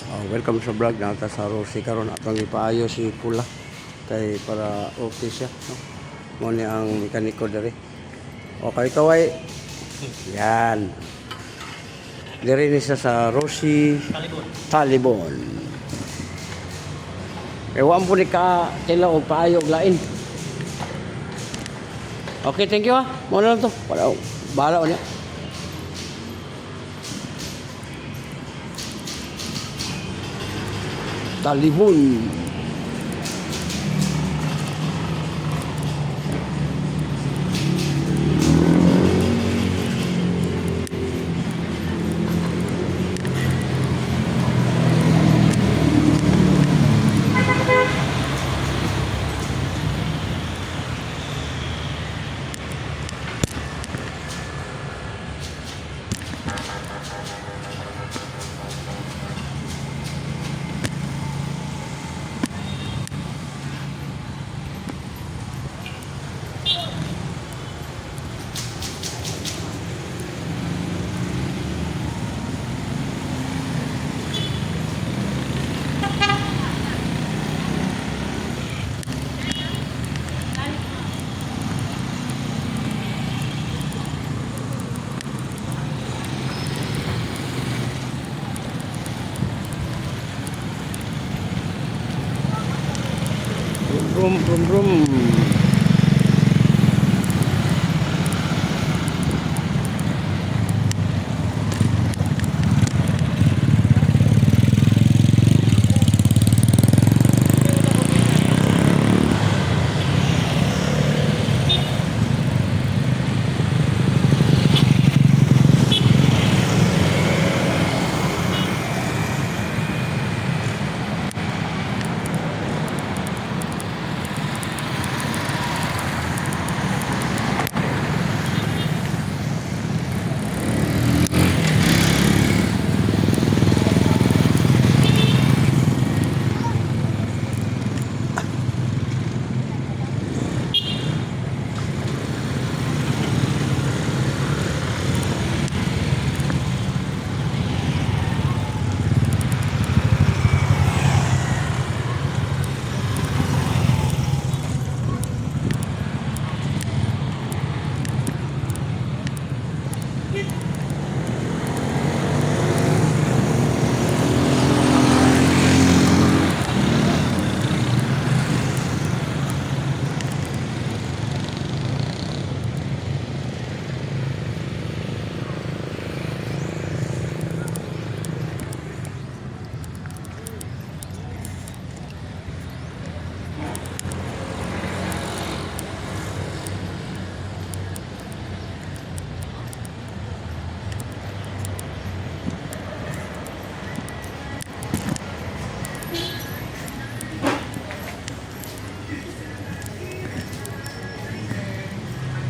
Welcome sa vlog na sa Rosie karon atong ipaayo si Pula kay para okay siya no. Mo ni ang mekaniko diri. Okay kaway. Yan. Diri ni siya sa Rosie Talibon. Ewan po ni ka kailan og paayo og lain. Okay, thank you ha. Mo na lang to. Para bahala niya. Talibon. Brum brum brum.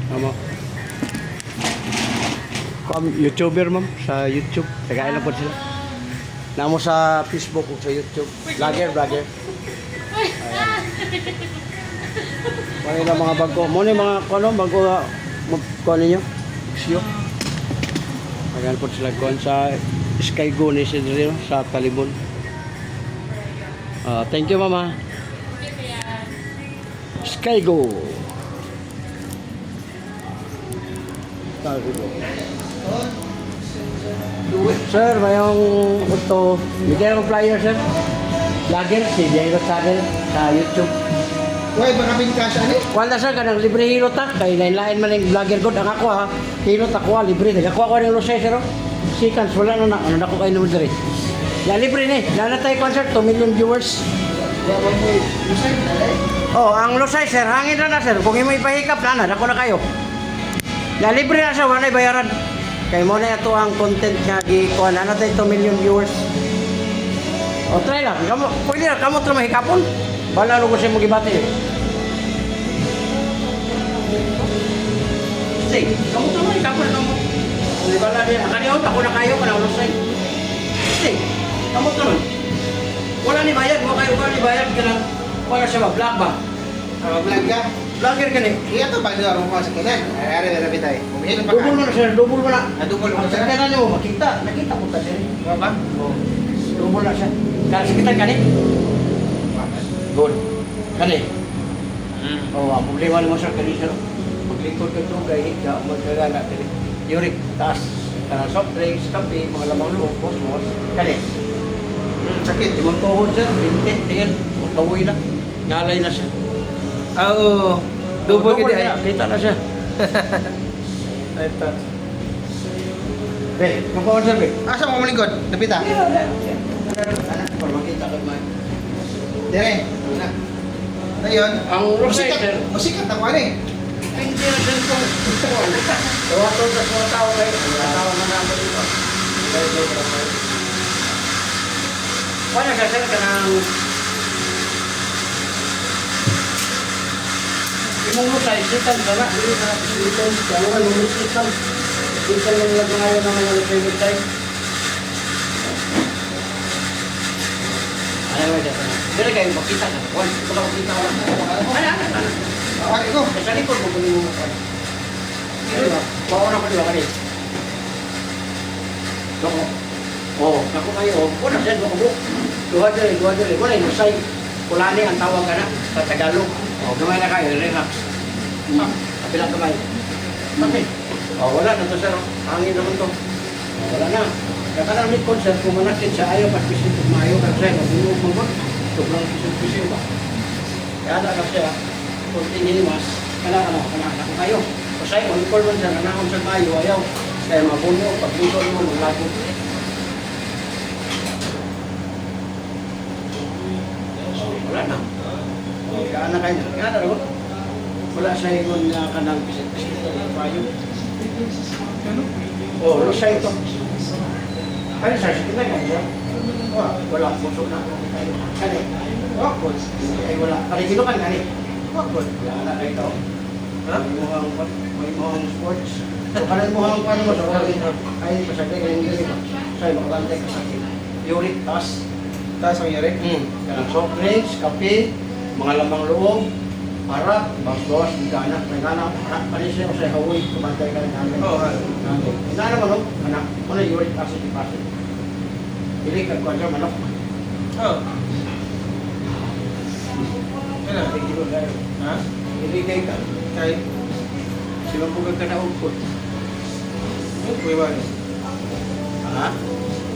Amo. YouTuber ma'am sa YouTube. Tagay lang po sila. Namo sa Facebook o sa YouTube. Vlogger. Ayan. Mga mga bago. Mo ni mga kono bago kuno niyo. Siyo. Ayan po sila kon sa Skygo ni Cedrino sa Talibon. Thank you mama. Skygo. Sir, mayong ito. Bigyan ng flyer, sir. Vlogger, si Jairo Channel sa YouTube. Uy, baka binkas ani? Wala sir, kanang libre hero ta. Kaya lain-lain man yung vlogger ko. Ang ako ha, hero ta ko libre. Nagakuha ko ng lusay, sir. Seconds, wala na. Ano na ko kayo naman diri. Yan, libre ni. Lala tayo concert, 2 million viewers. Oh, ang lusay, sir. Hangin na sir. Kung may ipahikap na ko na kayo. Ya libre na siya, wala bayaran. Kay mo na ito ang content nga gikuha na natin 2 million viewers. O try lang, pwede na kamot na mahikapon. Bala ko siya magibati. Sige, kamot na mahikapon na kamot. Hindi bala din, kaniyot ako na kayo, kanang lusay. Sige, kamot naman. Wala ni bayad, wala ni bayad ka na. Wala siya ba, black ba? Vlog ka? Vlogger ka ni. Iya to ba dito ako sa kanan? Ay na rabi tayo. Umihit pa. Double mo na sir, double mo na. Double mo Ang sir. sakyanan niyo, makita. Nakita ko ta sir. Ba ba? Oh. Tubo na siya. Kasakitan ka ni? Good. Kani? Oo, ang problema naman sa kani sir. Maglingkod ka ito, kaya hindi ka magkagana. Uric, taas. Soft drinks, kape, mga lamang loob, cosmos. Kani? Sakit. Ibang tuhod sir, binti, tingin. Kawoy na. Ngalay na siya. Oo. Double ka di ay. Kita na siya. Ito. Be, kumpawad sir, be. Asa mo malingkod? Napita? Anak, para makita ka man. Dire. Ayun. Ang Rosay, sir. Musikat ako ano eh. Hindi na sir kung gusto ko. Gawa to sa mga tao kayo. Mga tao man naman dito. Wala ka sir ka ng... Imong Rosay, sitan ka na. Sitan, kaya nga sitan. Sitan lang nagmangayon ng mga favorite time. Ano ba dyan? Dili kayo makita ka. Wala makita ka. Ano? Bakit ko? Sa likod mo kunin mo mo. Bawa na ko diba kanil? Doko. Oo, ako kayo. Wala siya, doko. Duha dali. Wala yung say. Kulani ang tawag ka na sa Tagalog. O, gamay na kayo, relax. Kapilang gamay. Bakit? O, wala na to sir. Hangin naman to. O, wala na. Kaya may concert, kung manakin siya, ayaw pa pisip maayo ka siya. Mag-inom mo mo. Sobrang pisip ba? Kaya na ka siya. Kung tingin mas, kana ko kayo. Kasi kung ikol man siya, kanakon sa kayo, ayaw. Kaya mabuno, pag-ikol mo, maglago. Wala na. Kaya na kayo. Kaya na rin. Wala siya ikon na kanang pisit-pisit. Kayo. Oh, wala siya ito. Kaya siya, sige na kayo. Wala, puso na. Kaya. Ay, wala. Parigilo ka nga wala na kayo ito. May muhang sports. So, kanang muhang paano mo sa kagin. Ay, pasagay ka yung gilid. Sa'yo, makabantay ka sa akin. Uric, taas. Taas ang yari? Kanang soft drinks, kape, mga lamang loob, harap, bawas-bawas, gana. May gana, harap pa rin siya sa Hawaii. Kumantay ka rin namin. Oo, Ina naman, no? Anak, muna uric acid deposit. Hindi ka kwadra manok. Oo. Kaya na? Hindi kayo. Ha? Hindi kayo ka. Kaya? Sila po ka na ugpot. Kuya ba? Ha?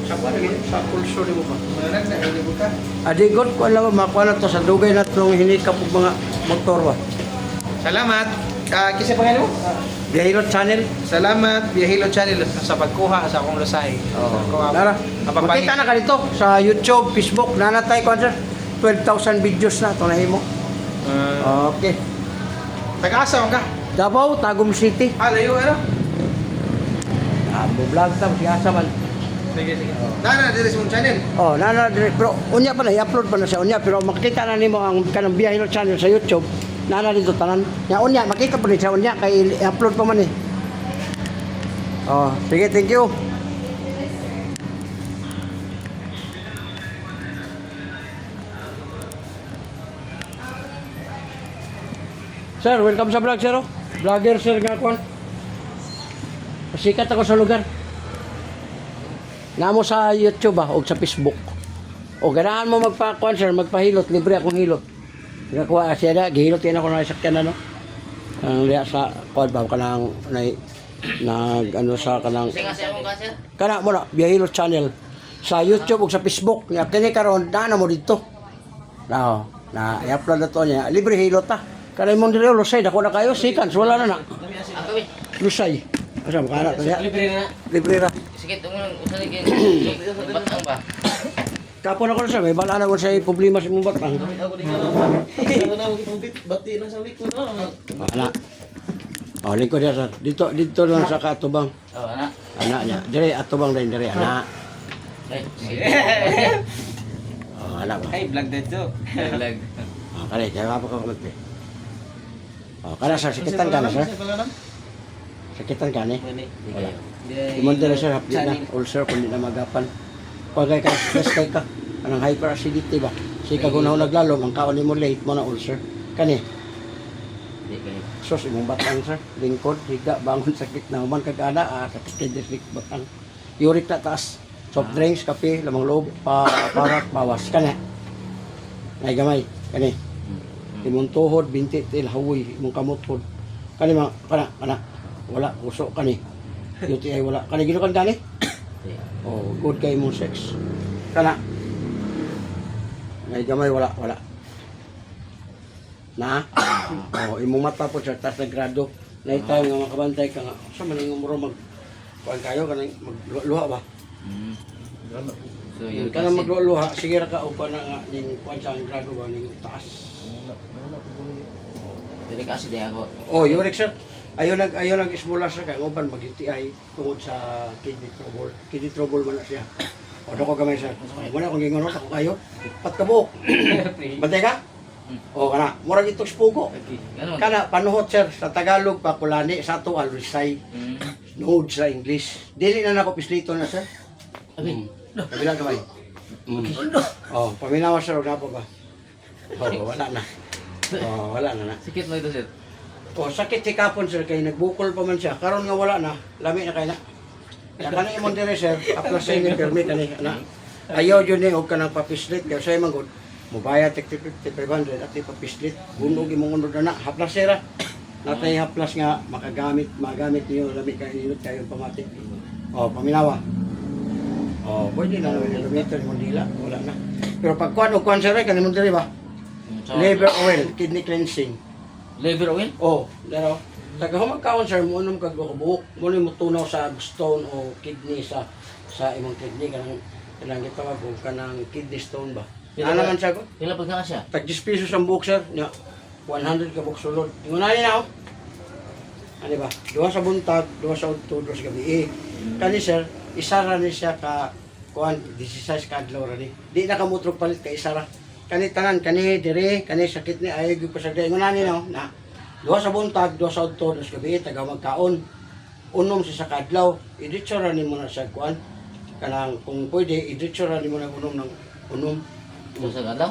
Sa kwa lagi? Sa pulso ni mo ba? Manag na, hindi mo ka? Adigot ko alam mo, makuha na to sa dugay na itong hinikap ng mga motor ba? Salamat. Kisa pa mo? Biyahilot channel. Salamat, Biyahilo Channel sa pagkuha sa akong lasay. Nara, makita na ka dito sa YouTube, Facebook, nanatay ko sir. 12,000 videos na ito na mo. Okay. Taga-asa ka? Davao, Tagum City. Layo ano? Vlog tam si Asa man. Sige. Nana, dire sa mong channel. Oh, pero unya pa na i-upload pa na siya unya pero makita na nimo ang kanang Biyahilot channel sa YouTube. Nana dito tanan. Ya unya makita pa ni siya unya kay i-upload pa man eh. Oh, sige, thank you. Sir, welcome sa vlog, sir. Vlogger, sir, nga kwan. Pasikat ako sa lugar. Namo sa YouTube o sa Facebook. O ganahan mo magpa-kwan, sir, magpahilot. Libre akong hilot. Nakakuha siya na, gihilot yan ako na isakyan na, no? Ang liya sa kwan ba, kanang, ano sa kanang... Kana mo na, Biyahilot channel. Sa YouTube o sa Facebook. Kini karon na mo dito. Na i-upload na to niya. Libre hilot ta. Kanay mong dire Lusay, dako na kayo, sikans, wala na na. Lusay. Asa mo kana to niya? Libre ra. Sige, tungon usali kay batang ba. Kapon ako sa may bala na ko sa problema sa mong batang. Bati na sa likod no. Ana. Oh, lingkod dia sir. Dito lang sa katubang. Oh, ana. Anak niya. Dire atubang din dire anak. Oh, anak ba? Hey, vlog dito. Vlog. Oh, kare, kaya pa ko magpe. Oh, kana sir, sakitan ka na sir. Sakitan ka ni. Wala. Imon dire sir, hapdi na. Ulcer kundi na magapan. Pagay ka, stress ka. Anong hyperacidity ba? Sika gunaw naglalom, ang kaon mo late mo na ulcer. Kani. Sos imong batang sir, lingkod, higa, bangon sakit na human kagana, sakit kay district batang. Uric na taas. Soft drinks, kape, lamang loob, parak, bawas. Kani. Ay gamay. Kani. Imong tuhod, binti, til, hawoy, imong kamot pod. Kani mga, kana. Wala, uso, kani. UTI wala. Kani, ginukan kani? Oh, good kay imong sex. Kana. Ay gamay, wala. Na? Oh, imong mata po siya, tas nagrado. Naitaw nga makabantay ka nga. Sa man yung muro kuan kayo kanang magluha ba? So, yun Kanang kasi. magluha, sige ra ka upa na nga ning kuan sa ang grado ba ning taas. Dili kasi di ako. Oh, Yurik sir. Ayo nag ismula sa kay uban mag-UTI tungod sa kidney trouble. Kidney trouble man na siya. O dako gamay sir. Wala akong gingon ako kayo. Pat ka buok. Bantay ka? O kana, murag itong spugo. Ganun. Kana panuhot sir sa Tagalog pa kulani sa to alrisay. Nuhod sa English. Dili na nako pislito na sir. Abi. Kabila kamay. Oh, paminawa sir og napo ba? Oh, wala na. Oh, wala na. Sikit mo ito, sir. Oh, sakit si kapon sir kay nagbukol pa man siya. Karon nga wala na, lami na kay na. Ya kanang imong dire sir, aplas sa inyo permit ani ana. Ayaw jud ni og kanang papislit kay say man gud. Mubaya tek 500 at papislit. Bunog imong unod na haplas sir. Natay haplas nga magamit niyo lami kay init kayo pamatik. Oh, paminawa. Oh, pwede na naman yung gamitin mo dila, wala na. Pero pag kuan sir kanimo dire ba? So, Liver oil, kidney cleansing. liver oil? Oh, laro. Tagahumag kaon sir mo unom kag buhok. Mo ni mo tunaw sa stone o kidney sa imong kidney kanang gitawag og kanang kidney stone ba. Pila Ano ba- man siya ko? Pila pag nga siya? Tag 10 pesos ang buhok sir. Nya 100 ka buhok sulod. Ingunahin na oh. Ano ba? Duha sa buntag, duha sa udto, duha sa gabi. Kani sir, isara ni siya ka kuan 16 ka adlaw ra ni. Di na ka mutrog palit ka isara. Kani tanan kani dire kani sakit ni ay gyud pa sa ingunahin na oh. Na duha sa buntag, duha sa udto, duha sa gabi taga magkaon. Unom siya sa kadlaw, iditsura nimo na sa kuan. Kanang kung pwede iditsura nimo na unom ng unom. Ito sa gadaw?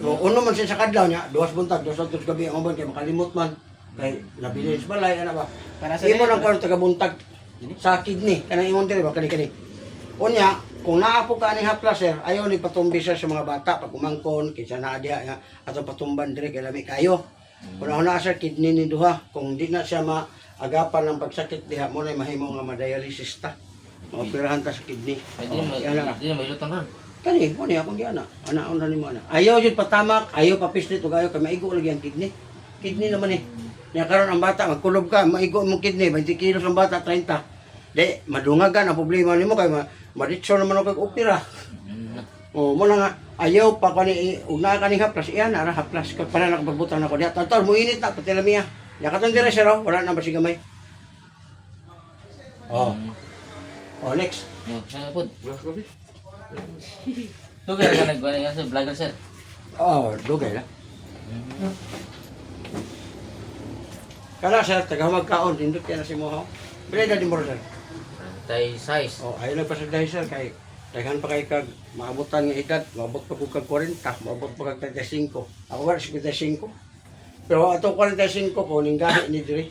So, unom man siya sa kadlaw niya, duha sa buntag, duha sa udto sa gabi ang uban kay makalimot man. Kay nabili sa balay ana ba. Imo lang kuan taga buntag sa kidney kanang imong dire ba kani. Unya, kung naapo ka ni haplas sir, ayaw ni patumbi siya sa mga bata pag umangkon kinsa na diha nga ato patumban dire kay lami kayo. Una sir kidney ni duha, kung di na siya maagapan ng pagsakit diha mo na mahimo nga ma-dialysis ta. Maoperahan ta sa kidney. Ay, di na Yan na. di na mailutang ron. Kani, mo niya kung di ana. Ana una nimo ana. Ayaw jud patamak, ayaw papislit ug ayaw kay maigo lagi ang kidney. Kidney naman eh. Nya karon ang bata magkulob ka, maigo mo kidney 20 kilos ang bata 30. Di madungagan ang problema nimo kay maditso naman og opera. O mo na nga ayaw pa kani ug na kani haplas iyan ara haplas kag para nakapagbutang nako diha. Tol mo init na pati lamiya. Ya katong dire sir wala na ba si gamay. Oh. Oh next. Yo, saan po? Ito kaya ka nagkuhan nga sa vlogger, sir? Oh, dugay na. Kala sir taga magkaon indot kay na si mo ha. Pila na di mo sir. Tay size. Oh, ayaw na pa sa dahil sir kay daghan pa kay kag maabutan nga edad, maabot pa kag 40, maabot pa kag 35. Ako wala 55. Pero ato 45 ko ning gahi ni diri.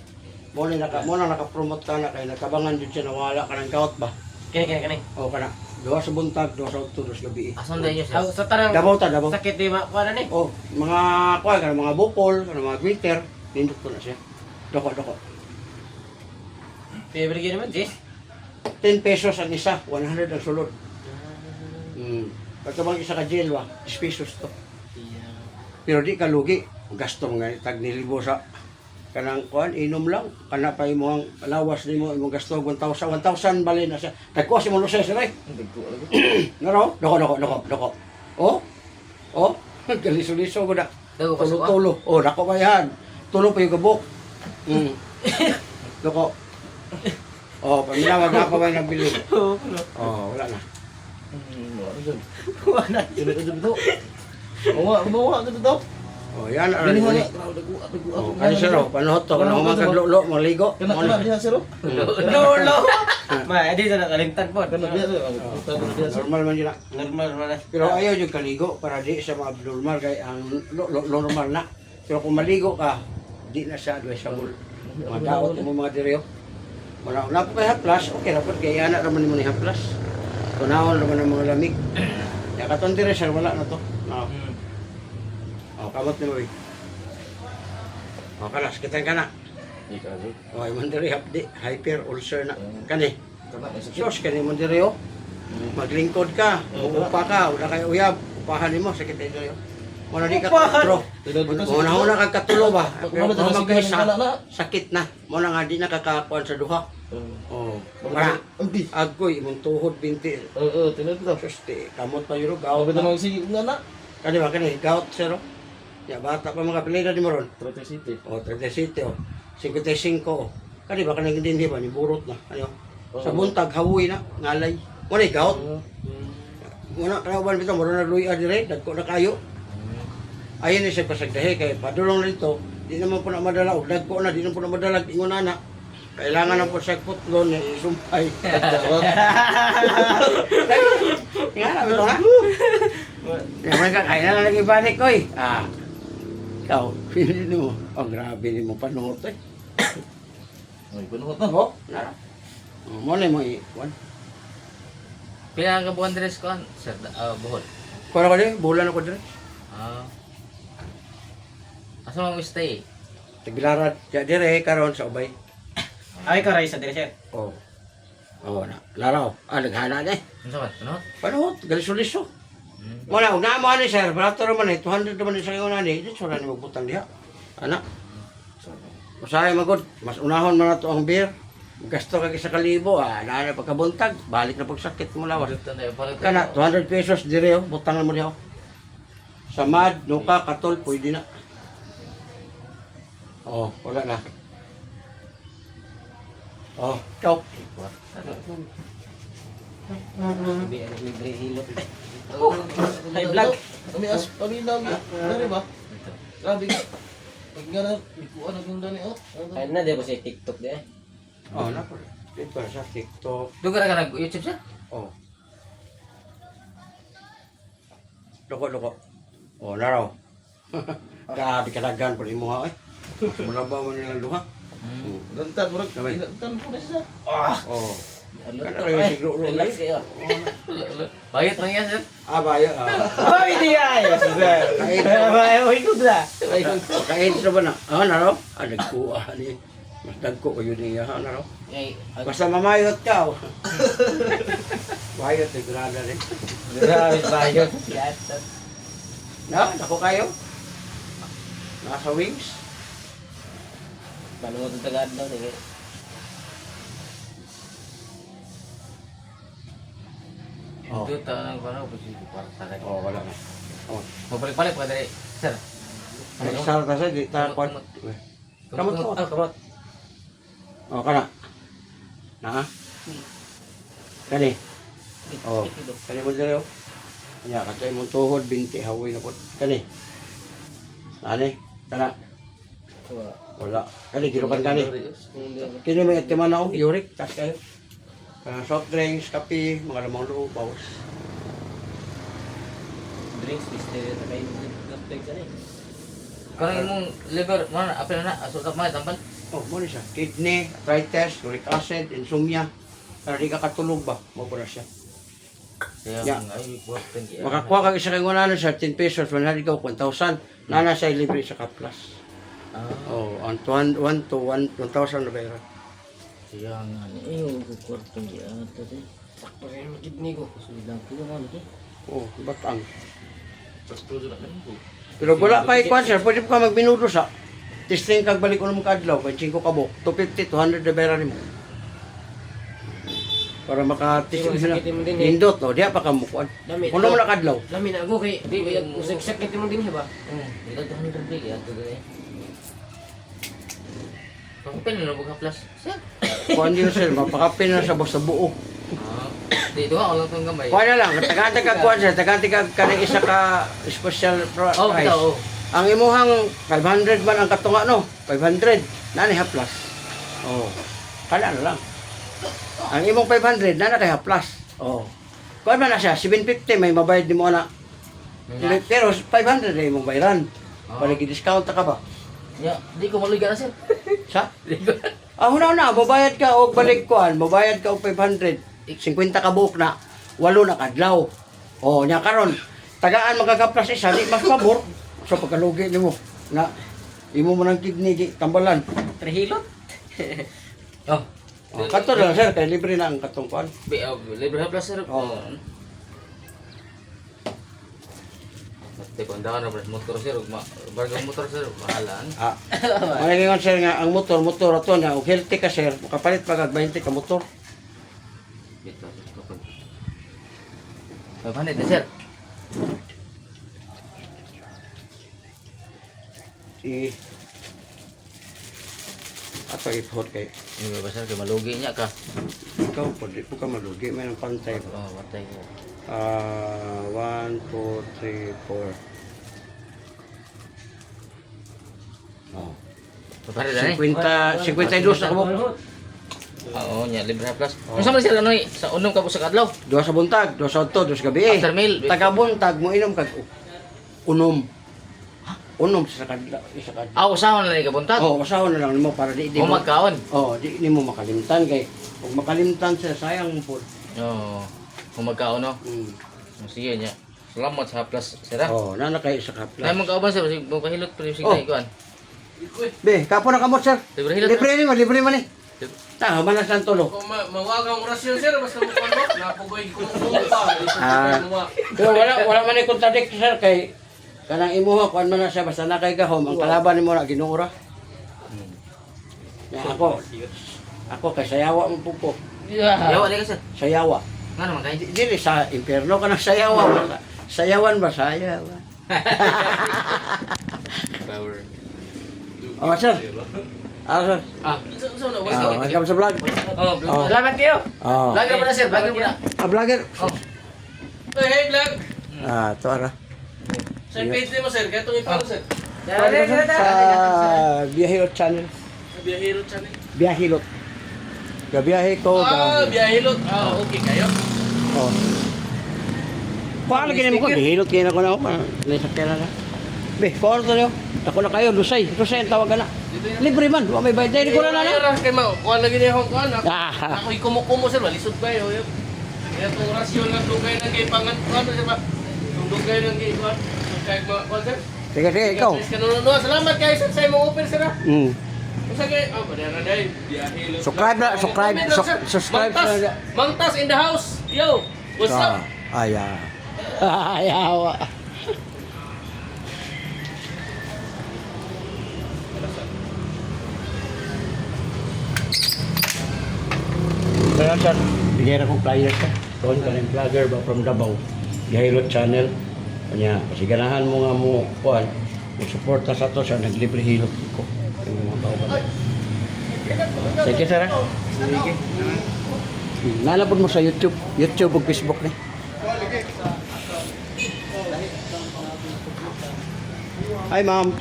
Mo na naka-promote ka na kay nakabangan jud siya nawala ka ng gout ba. Kani. O kana. Duha sa buntag, duha sa utod, duha sa gabi. Asan tayo, sir? Sa tarang Dabaw ta, dabaw. sakit di kuan ni. Oh, mga kuha kana mga bukol, kana mga glitter, nindot ko na siya. Doko. Favorite gyud naman, Jis. 10 pesos ang isa, 100 ang sulod. Pagka bang isa ka jail ba, 10 pesos to. Pero di ka lugi. Gasto nga tag nilibo sa kanang kuan inom lang kana pa imong lawas nimo imong gasto 1,000 bali na siya. Tagko si mo lusay sir ay. Ngaro? Doko. Oh. Galiso-liso ko na. Dago pa sa Tulo. Oh, dako ba yan? Tulo pa yung gabok. Doko. Oh, paminawag na pa ba yung nabili? Oh, wala na. Wala. Bawa ka to. Oh, yan. Gani Ano nga. Oh, kani sir, oh, panuhot to. Kung magkaglo-lo, maligo. Kana diha, sir. No. Ma, edi na kalimtan po. Normal man yun na. Normal. Pero ayaw yung kaligo para di siya ma-abnormal kay ang normal na. Pero kung maligo ka, di na siya advisable. Mga daot mo mga diryo. Wala po kay haplas, okay rapat kay anak raman mo ni haplas. Tunahon naman ng mga lamig. Ya katon dire sir wala na to. No. Oh, kamot ni mo. Oh, kalas kita ka na. Ikaw, Jay. Oh, imong dire hapdi hyper ulcer na. Kani. Tama, isa Sos kani mo dire oh. Maglingkod ka, uupa ka, wala kay uyab, upahan nimo sakit dire. Wala di ka kontrol. Una kag katulo ba? Pero magkaisa sakit na. Mo na nga di nakakakuan sa duha. Oh, para agoy imong tuhod binti. Oo, tinod daw. Susti, kamot pa yuro gaw. Ako na sige nga na. Kani ba kani gout sir? Ya bata pa mga pilida di moron. Trote City. Oh, 37 oh. 55 oh. Kani ba kanang hindi ba ni burot na. Ano? Sa buntag hawoy na ngalay. Wala gout. Wala ka ba bitaw moron na luya dire, dagko na kayo. Ayun ni siya pasagdahe kay padulong nito. Di naman po na madala og dagko na di naman po na madala ingon ana. Kailangan na po sa putlon na isumpay. Nga na, ito na. Naman ka, kaya na lang ibalik ko eh. Ah, ikaw, pinili mo. Oh, grabe ni mo panuhot eh. Ay, panuhot na. Oh, nara. Oh, mo na mo i-kuan. Pila ka buwan dress ko, sir, buhol. Kung ako din, bulan ako din. Ah. Asa mo stay? Taglarat, kaya dire, karon sa ubay. Ay, karay sa dire, sir. Oh. Oh, na. Laraw. Ah, naghana na eh. Ano sa man? Panuhot? Panuhot, galisuliso. Wala, huwag na mo ni sir. Barato naman eh. 200 naman ni sa iyo na ni. Dito na ni magbutang diha. Anak. Masaya magod. Mas unahon man na to ang beer. Gasto ka sa kalibo. Ah, na pagkabuntag. Balik na pagsakit mo lawas. Kana, 200 pesos dire oh. Butangan mo diha oh. Sa mad, nuka, katol, pwede na. Oh, wala na. Oh, ikaw. Libre hilot. Ay, vlog. Kami as paminaw. Dari ba? Grabe ka. Pag nga na, ikuan na kung dani, oh. Ay na, di ba sa TikTok di eh? Oh, nako. Dito sa TikTok. Doon ka na nag-YouTube siya? Oh. Loko. Oh, naraw. Grabe kalagan pa rin mo ha eh. Mula ba mo nilang luha? Lantan, murag. Kamay. Lantan po na siya. Oh. Kana Lantan. kayo siguro ulo Relax kayo. Bayot lang yan, sir. Ah, bayo. Oh, hindi ay! Sir. Ay, ko na. Kain sa ba na? Ah, naraw? Ah, nagkuha ni. Mas dagko kayo niya ha, naraw? Ay, Basta mamayot ka oh. Bayot, grada rin. Grabe tayo. Na, nako kayo? Nasa wings? Paano mo itong tagad daw? Sige. Oh. ito tanong ko na, kasi kwarta ka. Oh, wala na. Oh. Mabalik-balik pa dali. Sir. Ay, sarap na siya, di takuan. Kamot ko. Kamot. Oh, kana. Na? Kani. Oh, kani mo dito. Nya katay mo tuhod binti hawoy na po. Kani. Ani? Kana. Wala. Kani girukan kani. Kini may atiman ako, uric, tas kayo. Soft drinks, kape, mga lamang loob, bawas. Drinks, listeria na kayo. Nag-play ka rin. Kung imong liver, mana apel na, asok ka mga tambal. Oh, mo siya. Kidney, arthritis, uric acid, insomnia. Para di ka katulog ba? Mo po na siya. Kaya Yeah. ay important yan. Makakuha ka isa kang 100 sa 10 pesos, 100 ka 1,000. Nana siya libre sa Kaplas. Ah, Oh, on 1 to 1,000 na bayra. kaya nga ni. Ay, important yan. Sakto kayo ng kidney ko. Sulang ko naman ito. Oh, batang. Tapos tulo na ko. Pero wala pa ikuan sir, pwede pa magminuto sa testing kag balik unom kadlaw, kay 5 kabok, 250 200 na bayra nimo. Para maka-testing Pero sila. sakit mo din eh. Hindot no, diha pa ka mukuan. Dami. Kuno mo na kadlaw. Lami na ako kay, di ba yung usag-sakit mo din ba? Ito ito ni complete ya to dai. Pagpil na buka plus. Sir. Kuan din sir, mapakapin na sa basta buo. Ah, dito ako lang tong gamay. Kuan na lang, taganti ka kuan sir, taganti ka kanang isa ka special Oh, price. bitaw. Oh. Ang imuhang 500 man ang katunga no, 500 nani haplas. Oh. Kana na lang. Ang imong 500 nana kay haplas. Oh. Kuan man na siya 750 may mabayad nimo na. Pero 500 na imong bayaran. Wala gi-discount ka ba? Ya, di ko maluga na sir. Sa? Di ko. Ah, huna na, babayad ka og balik kuan, babayad ka og 500. 50 ka buok na. walo na kadlaw. Oh, nya karon tagaan magkakaplas isa di mas pabor sa pagkalugi nimo na imo mo nang kidney di tambalan. Trihilot. Oh. Oh, kato lang sir kay libre na ang katong kuan. Libre haplas sir. Oh. Mati ko andakan na motor sir, bargang motor sir, mahalan. Ah. Malingon sir nga ang motor ato na og healthy ka sir, makapalit pa kag 20 ka motor. Bitaw ko pa. Papanit na sir. Si ato ipot kay Ini ba sir kay malugi niya ka. ikaw pwede po ka malugi may nang pantay ko. Oh, matay ko. 1, 2, 3, 4. Oh. Papanit na ni. 52 na kamo. Oo, nya libre haplas. Unsa man sir ano sa unom ka po sa kadlaw? Duha sa buntag, duha sa udto, duha sa gabi. After meal. Tagabuntag mo inom kag unom. Unom sa kadlaw, isa kadlaw. Aw sahon na ni kabuntag. Oh, masahon na lang nimo para di O magkaon. Oh, di nimo makalimtan kay kung makalimtan siya sayang po. Oo. Kung magkaon no. Mm. Sige niya. Salamat sa haplas sir. Ah. Oh, nana kay sa kapla. Nay magkauban sir, mo kahilot pero sige Oh. kuan. Be, kapo na kamot sir. Libre hilot. Libre man ni. Ta, manas lang tulo. Mawagang orasyon sir, basta mo ano, napugay ko pa. Ah. Pero wala man ni contradict sir kay kanang imuha kuan man na siya basta na kay gahom ang kalaban nimo na ginuura. Ya ako kay sayawa mo pupo. Yawa di ka sir. Sayawa. Ngano man kay? Dili sa impierno ka na sayawa. Sayawan ba sayawa? Power. Oh, sir. Ah, sir. Ah. Welcome sa vlog. Oh, Oh. salamat kayo. Oh. Vlogger mo na sir, vlogger mo na. Ah, vlogger. Oh. Hey, vlog! Ah, to ara. Sa page mo sir, kaya itong ipalo sir. Sa Biyahilot channel. Biyahilot channel. Biyahilot. Gabiyahe ko. Biyahilot. Okay kayo. Oh. Paano lagi mo ko? Biyahilot kayo na ko na ako. Naisakyan na. Be, paano to niyo? Ako na kayo, Lusay. Lusay ang tawag na. Libre man. May bayad. Dahil ko na na. Kaya mo, kuha lagi niya akong kuha. Ah. Ako'y kumukumo sir, malisod kayo. Kaya itong rasyon ng dugay ng kay pangan. Ano sir ba? Itong dugay ng kay kuha. Kahit mga kuha sir. Sige, ikaw. Salamat kayo sir sa imong offer sir ha. Mm. Kung sige, madara dahil. Biyahilot. Subscribe Mangtas, Mangtas in the house. Yo, what's up? Aya. Ayawa. Kaya sir, bigyan akong flyer ka. Doon ka ng vlogger ba from Davao. Gahilot channel. Kanya, pasiganahan mo nga mo, kuhan. Mag-suporta sa to sa naglibre hilot ko. Yung mga bawal. Sige sir ha? Sige. Nalapod mo sa YouTube. YouTube o Facebook ni. Hi ma'am.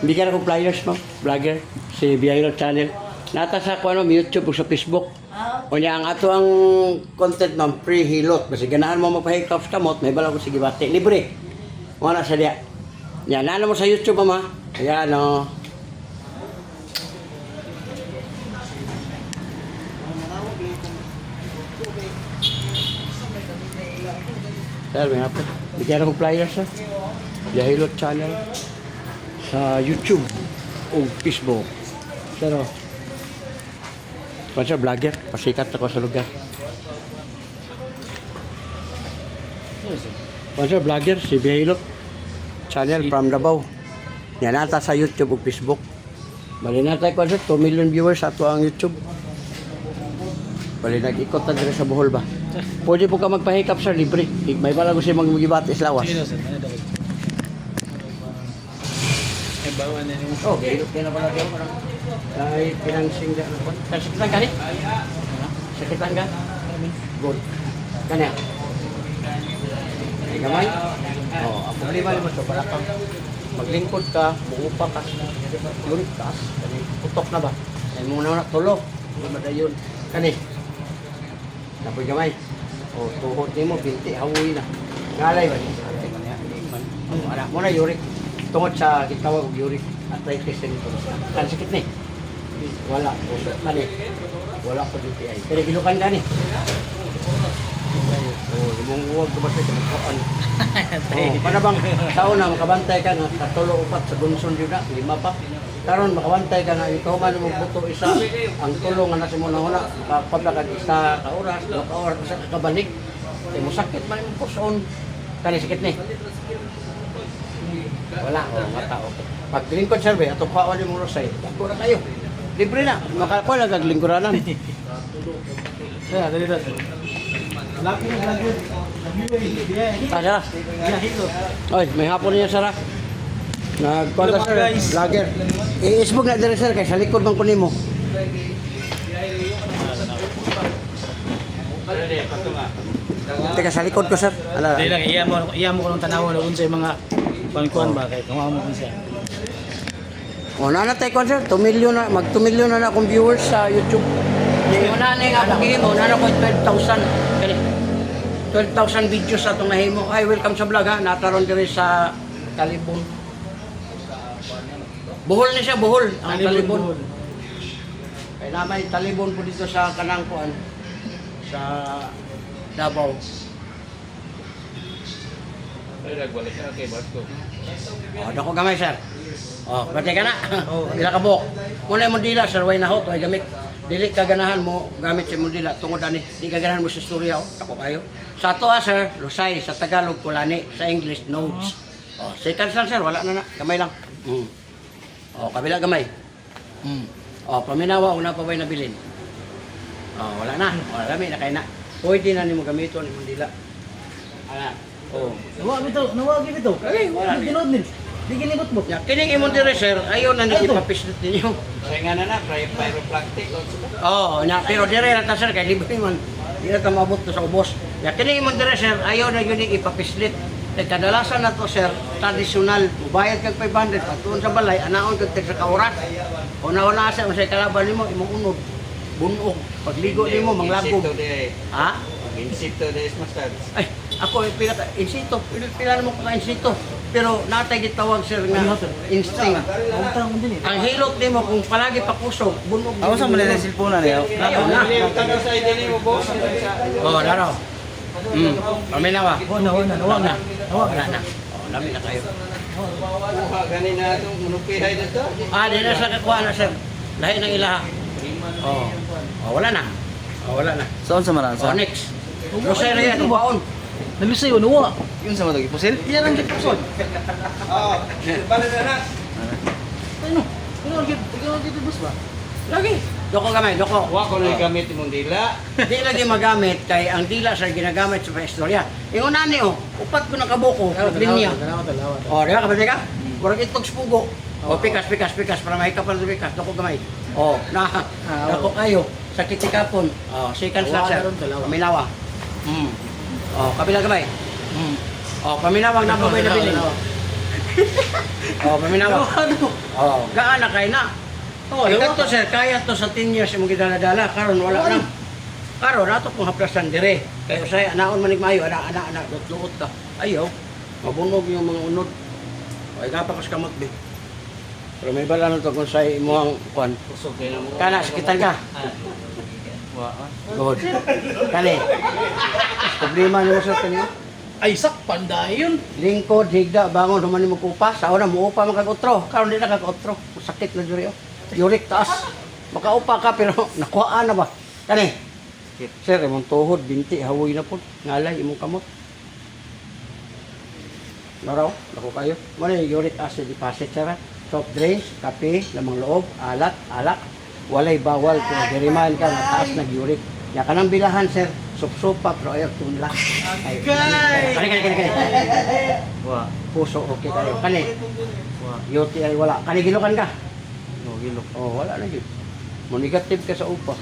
Bigyan akong flyers mo. Vlogger. Si Biyahilot channel. Nata sa ano, YouTube o sa Facebook. O niya, ang ato ang content ma'am, free hilot. Basta ganahan mo magpahikaps kamot, may bala ko sige bati. Libre. Wala sa diya. Yan, nana mo sa YouTube mama. Ayan o. Sir, may hapon. Bigyan akong flyers sir. Biyahilot channel. Sa YouTube o Facebook. Sir o. Kasi vlogger, pasikat ako sa lugar. Kasi vlogger, si Biyahilot channel from Davao. Yan nata sa YouTube o Facebook. Bali nata ko 2 million viewers ato ang YouTube. Bali nag-ikot na dito sa Bohol ba? Pwede po ka magpahikap sir, libre. May pala ko siya mag-magibat islawas. Oh, Biyahilot kayo na pala diyo. Ay, pinansing na ano po. Sakitan ka ni? Sakitan ka? Good. Kanya? Ay, gamay? Oo, ang problema naman ito, para kang maglingkod ka, buupa ka, yun, taas, kani, putok na ba? Ay, muna na, tulog. Madayon. Kani? Napoy gamay? O, tuhod ni mo, binti, hawoy na. Ngalay ba? Anak mo na, yurik. Tungod sa gitawag og uric arthritis nito. Kan sakit ni. Wala usok kani. Wala ko DTI. Pero gilukan gani. huwag ko ba siya magkaan. Oh, para bang sa una makabantay ka nga katulo upat sa gunson yun na, 5 pa. Karon makabantay ka nga ikaw man mo buto isa ang tulong nga nasa mo na una makapabla ka isa ka oras, 2 ka oras sa kabalik. Kay mo sakit man mo puson. Kani sakit ni. Wala mata okay. Pag lingkod sir be ato kaon mo rosay. Dako na kayo. Libre na. Makakuha lang kag lingkuranan. Kaya, dali na. Sara. Oy, may hapon niya Sara. Nagkwanta sir, vlogger. I-isbog na dire sir kay sa likod man kunin mo. Teka sa likod ko sir. Ala. Dali lang, iya mo ko ng tanawon na unsay mga pangkuan ba kay kung mo siya. O na tay kon sir, 2 million na, mag 2 million na akong viewers sa YouTube. Di una ni nga akong gihimo, na ko 12,000. Kani 12,000 videos sa itong nahimo. Ay, welcome sa vlog ha. Nataron diri sa Talibon. Buhol ni siya, buhol. Ang Talibon. Kaya naman Talibon po dito sa Kanangkuan. Sa Davao. Ay, nagbalik na kay Basko. O, dako gamay sir. O, batay ka na. Bila ka buhok. Muna mo dila, sir, way nahot. Way gamit. Dili ka ganahan mo gamit si mo dila. Tungod ani. Di ka ganahan mo sa istorya. O, dako kayo. Sa ato sir, Lusay. Sa Tagalog, Kulani. Sa English, Nodes. O, second sir, wala na na. Gamay lang. O, kabila gamay. O, paminawa, una pa ba'y nabilin? O, wala na. O, lami na kayo na. Pwede na ni mo gamiton ni mo dila. Ala. O. Nawagi bito. Okay, wala na. Tinod ni. Di ginibot mo. Ya, kining imong dire sir, ayaw na nagipapislit ninyo. Kaya nga na pyroplastic. Oo, na pero dire na ta sir kay libre man. Di na ta maabot to sa ubos. Ya, kining imong dire sir, ayaw na yun ipapislit. Kay kadalasan na to sir, tradisyonal, mubayad kag 500 patuon sa balay, anaon kag sa kaurat. Una-una sa unsay kalaban nimo imong unod. Bunog, pagligo nimo manglagog. Ha? Insito de Mustard. Ay, ako pila ka insito, pila mo ka insito. Pero natay gitawag sir nga instinct. Ang hilot nimo kung palagi pa kusog, bunog. Ako sa manila silpona niya. Ayaw na. Tanong sa idea mo, boss. Oh, daro. Paminawa. Nawag na. Wala na. Oh, lami na kayo. Kuha ganin na itong munupihay na ito. Di na sa kakuha na sir. Lahi ng ilaha. Oh. Oh, wala na. Oh, wala na. Saan sa maran Oh, next. Rosario yan, baon. Namisay o nawa. Yun sa matagi pusil? Yan ang gitpuson. Bala na na. Ano? Ikaw dito bus ba? Lagi. Doko gamay, doko. Wa ko na gamit imong dila. Di lagi magamit kay ang dila sa ginagamit sa istorya. Yung nani upat ko nakabuko, linya. Oh, di ba kapatid ka? Kurang itog spugo. Oh, pikas para mahikap ang pikas. Doko gamay. Oh, dako kayo sa kitikapon. Oh, second sir. Paminawa. Oh, kabila gamay. Oh, paminawag na pa ba na bilin? Oh, paminawag. Oh, gaan na kay na. Oh, ikaw to sir, kaya to sa 10 years imong gidala-dala, karon wala na. Karon ato kung haplasan dire. Kaya say anaon manig maayo, ana luot ka. Ayaw. Mabunog yung mga unod. Ay kapakas kamot be. Pero may bala na to kung say imo ang kwan. Kusog kay na mo. Kana sakitan ka. Wa. Good. Kani. Problema nimo sa kanyo. Ay, sakpan dahil yun. Lingkod, higda, bangon, human mo kupa. Sa una, muupa man kag-utro. Karon di na kag-utro. Sakit na diri. Yurik taas. Makaupa ka pero nakuhaan na ba? Kani. Sir, imong tuhod, binti, hawoy na po. Ngalay, imong kamot. Naraw, ako kayo. Ano yung uric acid deposit, sir? Soft drinks, kape, lamang loob, alat, alak. Walay bawal kung dirimahan ka na taas nag-uric. Ya kanang bilahan, sir. Sup-supa, pero ayaw tunla. Kani. Wa. Puso, okay kayo. Kani. Wa. UTI, wala. Kani, gilukan ka. No gilok. Oh, wala na yun. Mo negative ka sa upa.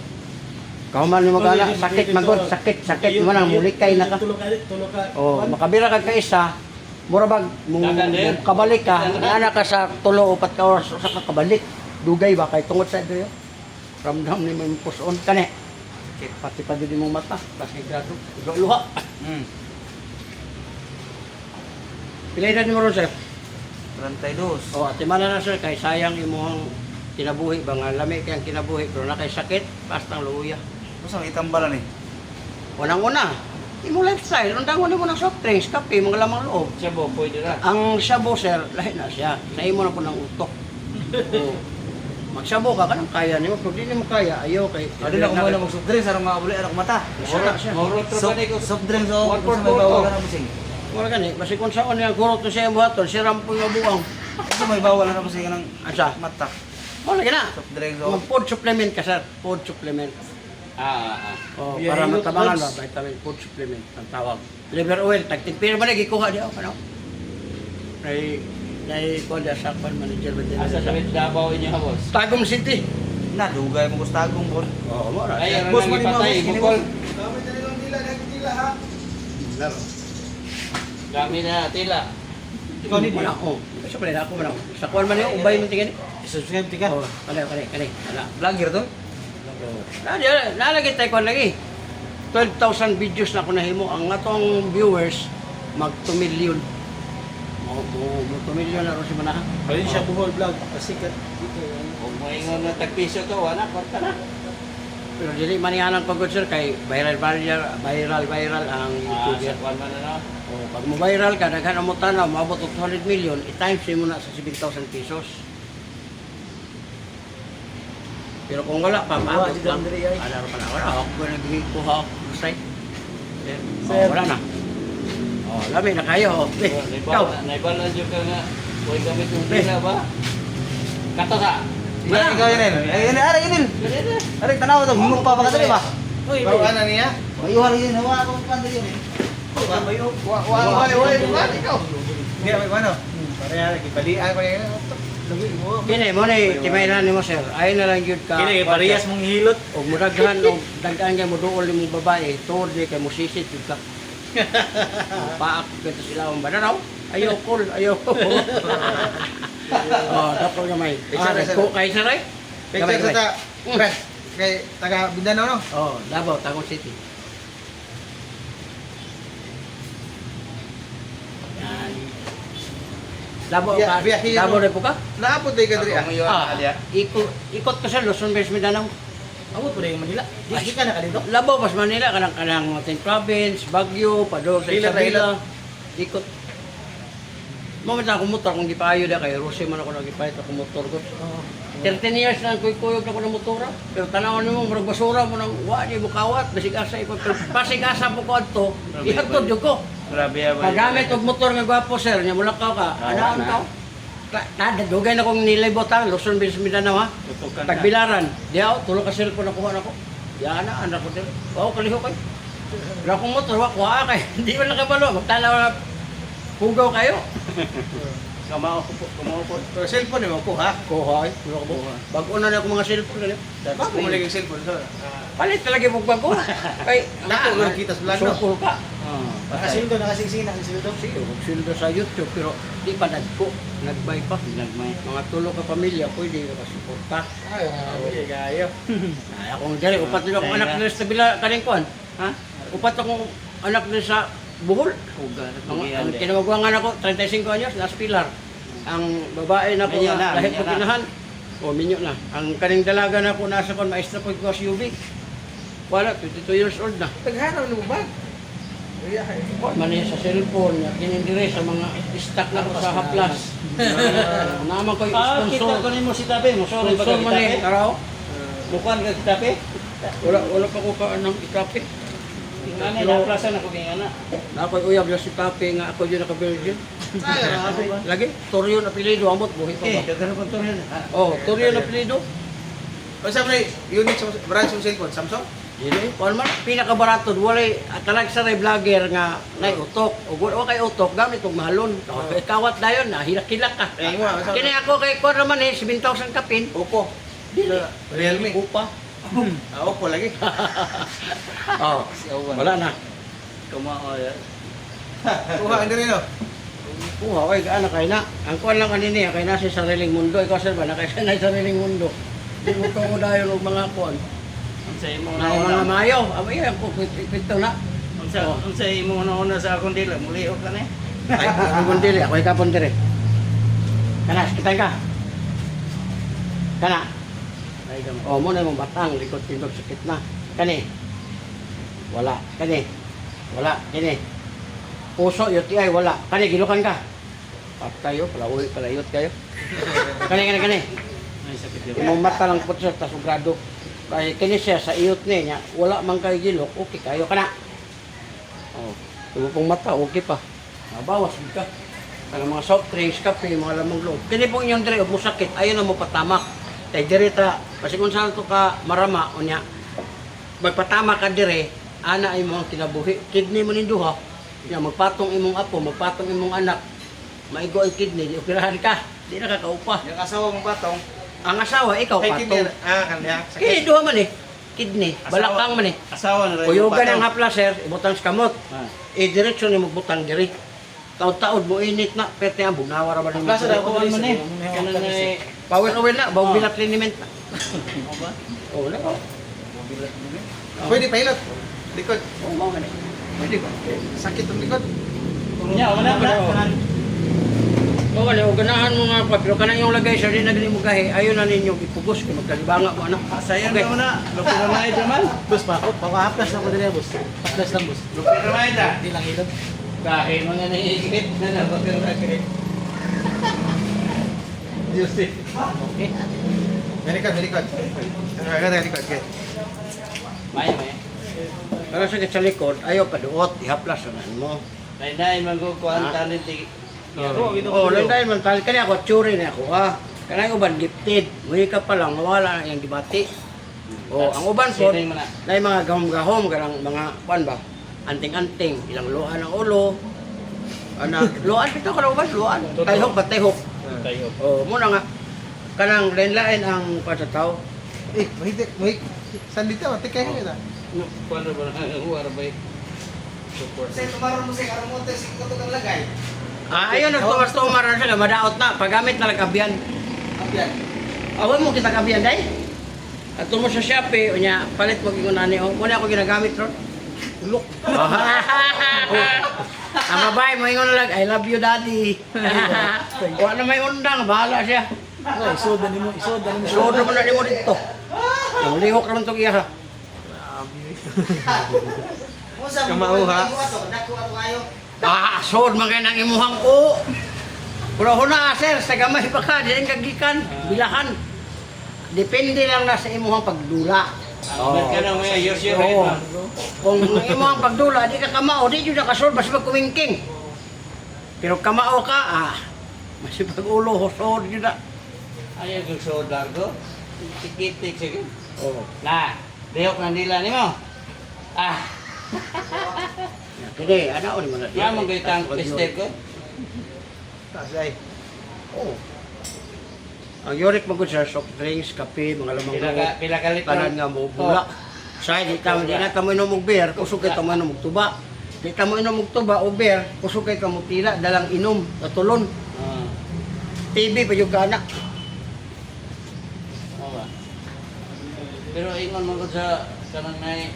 Kauman mo magana, sakit magod, sakit mo nang mulikay na ka. Tulog ka. Oh, makabira ka kaisa, mura bag mo kabalik ka, ana ka sa 3 o 4 ka oras sa kabalik. Dugay ba kay tungod sa diri. Ramdam ni mo puson kani. Pati pa din mo mata, kasi grado. Luha. Pilay na mo ron sir. 32. Oh, ati man na sir kay sayang imong kinabuhi ba nga lami kay ang kinabuhi pero na kay sakit basta luya. Usa itambala ni. Unang-una, imo lifestyle, undangon mo ng soft drinks, kape, mga lamang loob. Siya po, pwede ra. Ang shabu, sir, lahi na siya. Sa imo na po ng utok. Oo. Magsabo ka, kanang kaya nimo. Kung di mo kaya, ayaw kay... Adi na kumain ng soft drinks, sarang maabuli anak mata. Wala siya. Maurot to ba ko? Soft drinks o One kung for sa may four, bawal oh. na busing. Wala gani, basi kung saan niya kurot to siya buhaton, si Rampo nga buwang. Kung sa may bawal na busing ng Asa? mata. Wala gina. Soft drinks o. Mag-food supplement ka, sir. Food supplement. Oh, Yeah, para hilot matabangan ba, foods. vitamin food supplement ang tawag. Liver oil, tagtipir ba na, gikuha di ako, ano? Ay, ko dia sa pan manager ba din. Asa sa Davao inyo ha, boss? Tagum City. Na, dugay mo gustagong bon. Oh, mo ra. Ay, ang Boss, nang mali mo, ipatay, boss, bukol. Laro. Kami na, tila. Ikaw ni Wala ko. Sa pala ako man. Sa kuan man yung ubay man tingin. subscribe tika. Oh, kani. Wala. Vlogger to? Nalagay tayo kuan lagi. 12,000 videos na ako nahimo. Ang atong viewers mag 2 million. Mo 2 million na ro si Manaha. Ayun siya buhol vlog. Pasikat. Kung moingon na tagpiso to, wala, kwarta na. Pero dili man yan ang pagod sir kay viral ang YouTube. Sa kwan man na, no? Oh, pag mo viral ka, daghan mo tanaw, maabot og 200 million, i-times mo na sa 7,000 pesos. Pero kung wala pa, maabot Wala, lang. di diri ay. Ano pa na, wala. Ako na nagkuha ako sa site. Sir. Oh, wala na. Oh, lami na kayo. Oh. Ikaw. Naibalan nyo ka nga, huwag kami kung pila ba? Kato ka. Ikaw yun. Ayun, ara yun. Ara tanaw to, himog pa ba ka dali ba? Uy, bawa na niya. Mayuhar yun, hawa ko pa dali yun. Ikaw. Hindi, may ano? Pareha, kibalian ko yan. Kini mo ni timayran nimo sir. Ay na lang gyud ka. Kini parehas mong hilot. Og mudaghan og daghan kay mo duol nimo babae, tuod di kay mo sisit jud ka. Paak kita sila ang badaraw. Ayo cool, ayo. Oh, dapat gamay. Ko kay saray. Picture sa ta. Brad, kay taga Mindanao no? Oh, Davao, Tagum City. Yan. Davao ka. Biyahe- Davao rin po ka? Naapod day ka diri ah. Ako ngayon, alya. Ikot ka sa Luzon, Bears, Mindanao. Amo po yung Manila. Di ka na kalito. Labaw, mas Manila, kanang Mountain Province, Baguio, Pador, sa Hilot, Isabela. Ikot. Moment na akong motor, kung di pa ayo na kay Rosy man ako nagipahit akong motor ko. 13 years na kuyog na ako ng motora. Pero tanawan mo, marag basura mo nang wa di mo kawat, basig asa ipag basig asa po ko adto. Ihatod jud ko. Grabe ya ba? Pagamit og motor nga gwapo sir, nya mulakaw ka. Anaon ka? Dugay na kong nilibot ha, Luzon, Visayas, Mindanao ha. Tutukan na. Tagbilaran. Di ako, tulo ka cellphone nakuha na ko. Yan na, anak ko din. Wow, kaliho kay. Wala akong motor, wala kay. Hindi mo nakabalo, magtanaw na pugaw kayo. Kamao po. Pero cellphone mo ko ha. Kuha ay, wala ko ba? Bago na na akong mga cellphone ganyan. Ba ko maligig cellphone so. Palit talaga yung bago. Kay, Nako, kita sa vlog, no? Sukul ka. Nakasildo, nakasingsing, nakasildo. Sige, magsildo sa YouTube, pero di pa nagko. Nagbay pa. Nagmay. Mga tulo ka pamilya, pwede nakasuporta. Ay, gayo. Ay, akong dali, upat nila akong anak nila sa bila kaningkuan. Ha? Upat akong anak nila sa Bohol. Ang kinamagwangan ako, 35 anyos, nasa Pilar. Ang babae na ko, Minyo na, lahit minyo ko na. pinahan. O, minyo na. Ang kaning dalaga na ko, nasa kon, maestra ko ko sa UB. Wala, 22 years old na. Taghanap mo ba? Mani sa cellphone, kinindire sa mga stock na ko sa Haplas. Naman ko yung Ah, kita sponsor. ko rin mo si Tabe mo. Sorry, Sponsor baka man Tabe. eh, taraw. Mukuan ka si Tabe. Wala pa ko ka ng ikape. Ano na plaza na ko kaya na. Ako'y uyab na si Papi nga ako yun naka-virgin. Ay, ako ba? Lagi, Toryo na apelido, amot, buhay pa Eh, ba? daghan ko to rin. Oh, Toryo na apelido. O sa may unit sa branch ng cellphone, Samsung? Dili, kung man, pinakabarato, walay, talag sa ray vlogger nga, nay utok, o wala kay utok, gamit og mahalon. Kay kawat dayon, hilak-hilak ka. Eh, mo, sa Kini ako kay ko naman eh, 7,000 kapin. Oppo. Dili. Realme. Upa. Oppo lagi. Oh, wala na. Kamao ya. Kuha ka rin no? Kuha, oy, ano kay na. Ang kuwan lang kanini, kay na sa sariling mundo. Ikaw sir ba, na kay sa sariling mundo. Di mo ko dayon og mga kuwan. Unsa imo Na mga na mayo, abay ako pito na. unsa imo na sa akong dila, muli ka na. Ay, ako dili, ako ikapon dire. Kana, kitay ka. Kana. Oh, mo na mong batang likod tindog sakit na. Kani. Wala. Kani. Wala, kini. Puso, UTI, wala. Kani, gilukan ka. Kayo, palayot kayo. Kani. Ay, sakit yun. Imong mata lang po siya, tasugado. Kaya kini siya sa iyot niya, wala man kayo gilok, okay kayo ka na. Oh, tubo pong mata, okay pa. Mabawas ka. Kaya mga soft drinks, kape, mga lamang loob. Kini pong inyong dire, mo sakit, ayaw na mo patamak. Kaya dire ta, kasi kung saan to ka marama, o niya, magpatama ka dire, ana ay mga kinabuhi. Kidney mo ninduha, niya, magpatong imong apo, magpatong imong anak, maigo ang kidney, di operahan ka, di na kakaupa. Yung asawa mong batong, Ang asawa, ikaw kay patong. kidney, kanya. Kini duha man eh. Kidney, balakang man eh. Asawa na rin. Kuyugan ang hapla sir, ibutang sa kamot. Ah. Diretso ni magbutang diri. Taon-taon mo init na, perte ang bunawara ba ni Klase na ako man eh. Kanan na eh. Power oil na, bawang bilat liniment na. Ano ba? Oo na. Pwede pa hilot. Likod. Oo, mga ganun. Pwede ba? Sakit ang likod. Nya, wala. Oo, wala. Ganahan mo nga pa, pero kanang yung lagay sir, di na ganun mo gahi. Ayaw na ninyo ipugos, kung magkalibanga mo anak. Sayang na muna. Lupit na mga Jamal. Boss, pakahaplas ako din boss. Haplas lang boss. Lupit na mga ita. Hindi lang ilog. Dahil mo nga naiikit na napapil na kit. Diyos eh. Okay. Melikod. Melikod. Maya. Pero sakit sa likod, ayaw pa duot, ihaplas naman mo. Dahil magkukuhan Ah. tanin ti. Oo, lang dahil man tal kani ako tsuri na ako ha. Kanang uban gifted, muli ka pa lang wala na yang gibati. Oh, ang uban po, Sinin mo na. na mga gahom-gahom kanang mga kuan ba? Anting-anting, ilang luan ang ulo. Ana, luan bitaw ka uban, luan. Tayhok ba tayhok? Tayo. Oh, muna nga kanang lain-lain ang kuan sa tao. Mahik. Sandita, matik kayo ita. Kuano ba na huwar ba? Support. Kasi tumaron mo sa karamote, sige ko itong lagay. Ayun, nagtumas-tumar na siya, madaot na, paggamit na lagabyan. Abyan. Awan mo kita kabyan, day? At mo sa Shopee, unya, palit mo gingunani, o, muna ako ginagamit, ron. Look. Ang babae mo ingon lang, I love you, daddy. Wala na may undang, bahala siya. Ay, isoda ni mo. Sodo mo na ni mo dito. Ang lihok naman itong iya, ha. Kamauha. Sod man kayo ng imuhang ko. Pero huna, sir, sa gamay pa ka, di rin kagikan, bilahan. Depende lang na sa imuhang pagdula. Ka na may yours your Oo. right. Kung imuhang pagdula, di ka kamao, di yun nakasod, basta magkumingking. Pero kamao ka, masipag ulo, husod yun na. Ayaw kong sodar ko. Tikitik sige. Oo. Na, dehok na nila ni mo. Hindi, ano ni mo na. Yan mong gaitang tester ko. Tasay. Oo. Ang yurik mo sir, soft drinks, kape, mga lamang Pila ka litro. Tanan nga mo bula. Sa di na tamo inom og beer, kusog kay tamo inom og tuba. Di tamo inom og tuba o beer, kusog kay tamo tila dalang inom, natulon. TV pa yung kana. Pero ingon mo ko sa kanang nay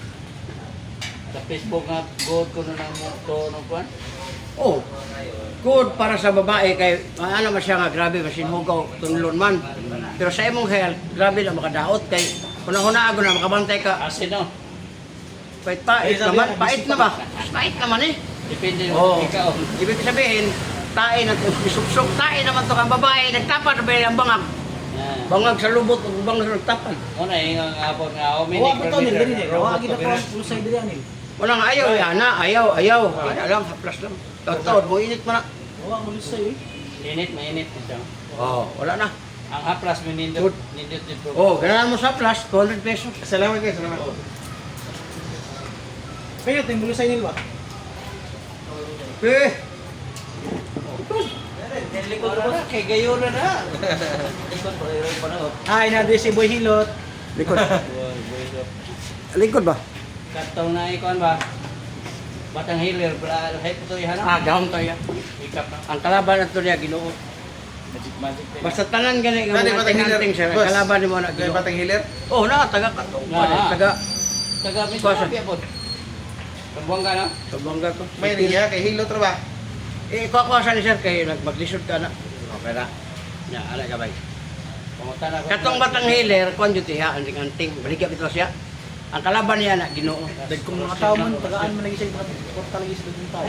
sa Facebook nga good ko na lang mo to no kuan. Oh. Good para sa babae kay ano man siya nga grabe masinhugaw tunlon man. Pero sa imong health, grabe na makadaot kay kuna-huna ako na makabantay ka. Asin no. Pait naman, pait na ba? Pait naman eh. Depende Oo. mo ikaw. Ibig sabihin, tae na isupsok, tae naman to kang babae, nagtapad na ba yung bangag? Bangag sa lubot, o bangag sa nagtapad. Una ingon nga po nga o Huwag ko to nil. Huwag kita pa ulusay diri anil. Walang ayaw, yana, ayaw. Hindi lang, haplas lang. Taon, mo init mo na. Huwag mo ulusay eh. Init mainit ito. Oo, wala na. Ang haplas mo nindot Good. dito. Oo, ganahan mo sa plus, 200 pesos. Salamat kayo, salamat po. Kaya ito yung ulusay nil ba? Eh, Likod mo na kay gayo na na. Likod pa rin pa na. Ay, nadi si Boy Hilot. likod. Likod ba? Katong na ikuan ba? Batang healer, hay po to yan. Gahong tayo. Wake up na. Ang kalaban na ito niya, ginoo. Magic. Basta tanan gani, Nani, ang batang anting-anting healer, siya, boss. kalaban ni mo na Kaya ginoo. batang healer? Oo, na, taga katong. Taga, Taga mi Kuwasa. po. Kabuang ka na? kabangga ko. May niya, kay Hilo ba? Kuha ni sir, kay maglisod ka na. Okay na. Ya, ala ka bay. Pangutan ako. Katong batang healer, kuan jud tiha anting-anting. Baligya bitaw siya. Ang kalaban niya na Ginoo. Dahil kung mga tao man, tagaan man lagi siya, porta lagi sila ng tao.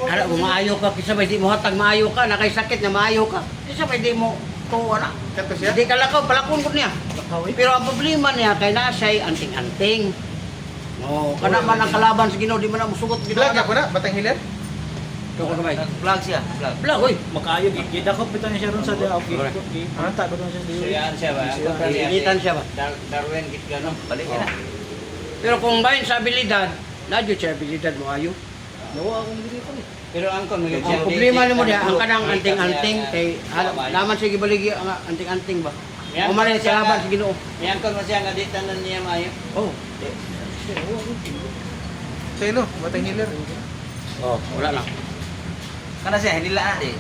Ano, kung maayo ka, kisa ba di mo hatag maayo ka, nakay sakit na maayo ka. Kisa ba di mo tuwa na. Kato siya? Hindi ka lakaw, palakon ko niya. Lakaw eh. Pero ang problema niya, kay nasa'y anting-anting. Oh, kana man ang kalaban sa Ginoo, di man na musugot Ginoo. Vlog ako na, Batang Hilir. Ito ko kamay. Vlog siya, vlog. Bla, oy. Makaayo, gidakop bitaw niya siya ron sa dia, okay. Paranta ba siya dito? siya ba? Initan siya ba? Darwin, git ka no? Balik na. Pero kung bayin sa abilidad, nadyo siya abilidad mo ayo. Nawa akong dito ni. Pero ang kon Ang problema ni mo diya, ang kanang anting-anting kay naman sige baligi ang anting-anting ba. O man sa laban sa Ginoo. Yang kon mo siya nga di tanan niya maayo. Oh. Sino? Batang Hilir. Oh, wala lang. Kana siya hindi la di.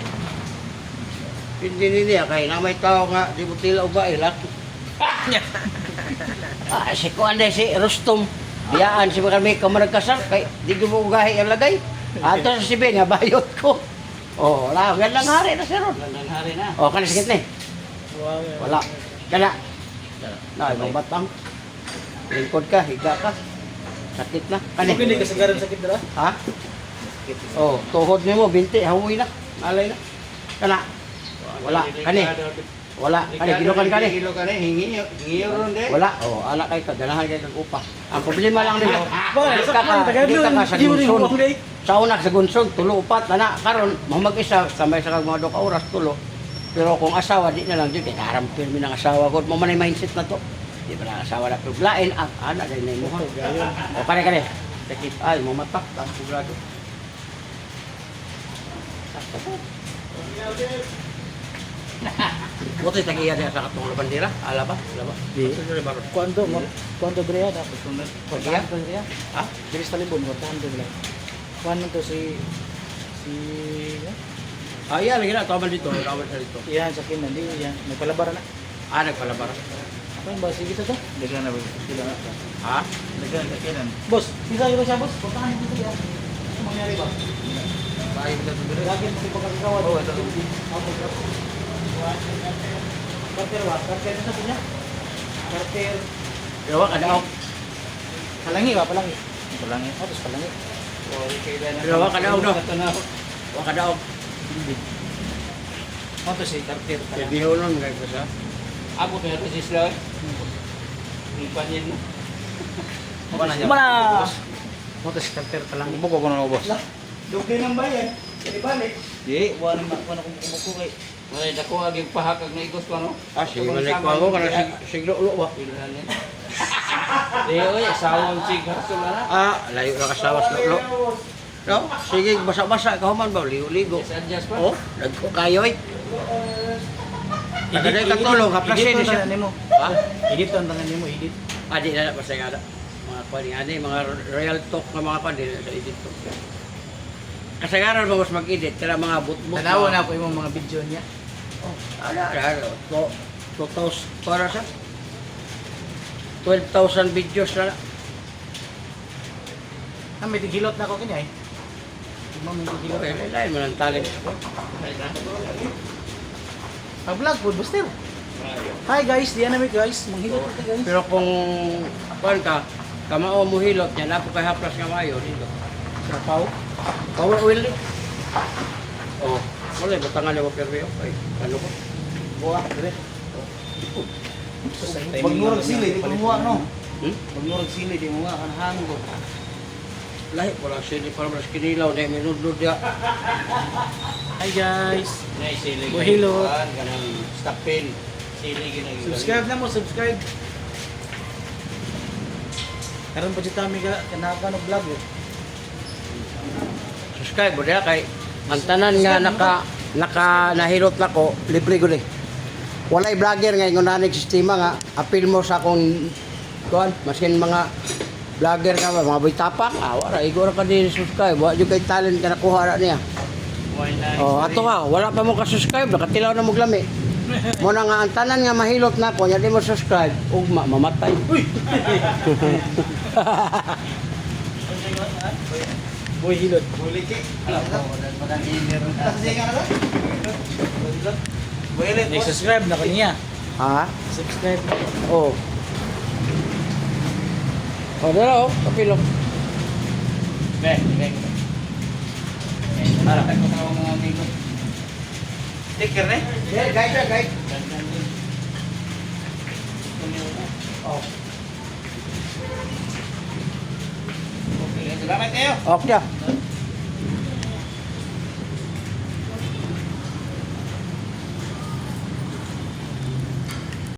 Hindi niya kay na may tao nga di mo tila uba ilak. Si Kuan si Rustom. Biyaan si kami kamaragkasal kay di mo ugahi ang lagay. Ato sa sibe nga bayot ko. Oh, wala gandang hari na sir. Landang hari na. Oh, kana sakit ni. Wala. Kana. Na, ibang batang. Lingkod ka, higa ka. Sakit na. Kani. Kung hindi kasagaran sakit dala. Ha? Oh, tuhod nimo binti, hawoy na. Alay na. Kana. Wala. Kani. Wala. Kani gilokan kani. Kilo kani hingi ron de. Wala. Oh, ala kay kaganahan kay kag upa. Ang problema lang nito. Bakit? Di ka sa gunsod. Sa una sa gunsod, tulo upat na karon mag-isa samay sa kag mga 2 oras tulo. Pero kung asawa di na lang di kay haram pirmi ng asawa ko. Mo man mindset na to. Di ba na asawa na tuglain ang ana dai na mo. O kare kare. Sakit ay mamatak ta sigurado. Buti tagiya dia sa katong bandera. Ala ba? Ala ba? Di. Kuanto breya tapos sunod. Tagiya? Ha? Diri sa libon, kuanto dila. Kuan to si Ah, iya lagi na tawaban dito, tawaban sa dito. Iyan sa kinan di yan. May palabara na. Ah, nagpalabara. Ano ba sige to? Dagan na ba? Sila na. Ha? Dagan na kinan. Boss, isa yun siya boss. Puntahan dito ya. Ano mangyari ba? Bahay kita tu dire. Lagi mo pagkakawan. Oh, ito. Karter ba? Karter na sa punya. Karter. Pero wag kada og. Palangi ba? Palangi. Palangi. Oh, terus palangi. Oh, kailan na. Pero wag kada og no. Wag kada og. Hindi. Oh, to si Karter. Kaya bihulon kay ko sa. Amo kaya to si Slaw. Ni panyin mo. Mana niya? Mana? Oh, to si Karter palangi. Buko ko na boss. Dugay nang bayan. Kaya balik. Di, wala na kumukuha kay. Wala dako agi pahakag na igos ko no. Ah, sige man ko ako kana siglo ulo ba. Pilihan niya. Di oy, sawang sig hasul na. Ah, layo ra kasawas na ulo. No, sige basa-basa ka human ba ligo-ligo. Adjust pa. Oh, dagko kayoy. Kada ka tulong ka plasin Edit siya. na nimo. Ha? Edit ang tangan nimo, edit. Adi na basta nga mga kwani ani mga real talk nga mga kwani sa edit to. Kasagaran mo mas mag-edit kaya mga butbut. Tanawa na po yung mga video niya. Ano, 2,000 para sa 12,000 videos na. Ah, may tigilot na ako kanya eh. May tigilot. Okay, lain mo ng talent. Vlog po, Buster. Hi guys, Dynamic guys. Manghilot ko guys. Pero kung kuan ka, kamao mo hilot niya, napo kay haplas nga mayo dito. Trapaw. Power oil ni. Oh, wala batangan ni Perveo. Ay, ano ko? Buwa, dire. Pag nurag sili, di mo muha no. Pag nurag sili, di mo muha kan hanggo. Lahi wala sili para mas kinilaw na minudlod ya. Hi guys. Nay sili. Buhilot. Kanang stopin. Sili ginag. Subscribe na mo, subscribe. Karon pa jud kami ka kanaka no vlog eh. Subscribe mo diha kay ang tanan nga naka nahilot na ko, libre ko ni. Walay vlogger nga ingon nanig sistema nga apil mo sa akong kuan, masin mga vlogger nga ba, mga boytapak, wala igor ka din subscribe, wa jud kay talent ka nakuha ra niya. Oh, ato ka, wala pa mo ka-subscribe, nakatilaw na mo glami. Mo na nga ang tanan nga mahilot na ko, nya di mo subscribe, ugma mamatay. Uy. Boy hilot. Subscribe na kaniya. Ha? Subscribe na. Oh. O, dala o. Kapilok. Be, be. Para ko sa mga amigo. Sticker na eh. Yeah, guide siya, guide. Oh. Okay, salamat kayo. Okay.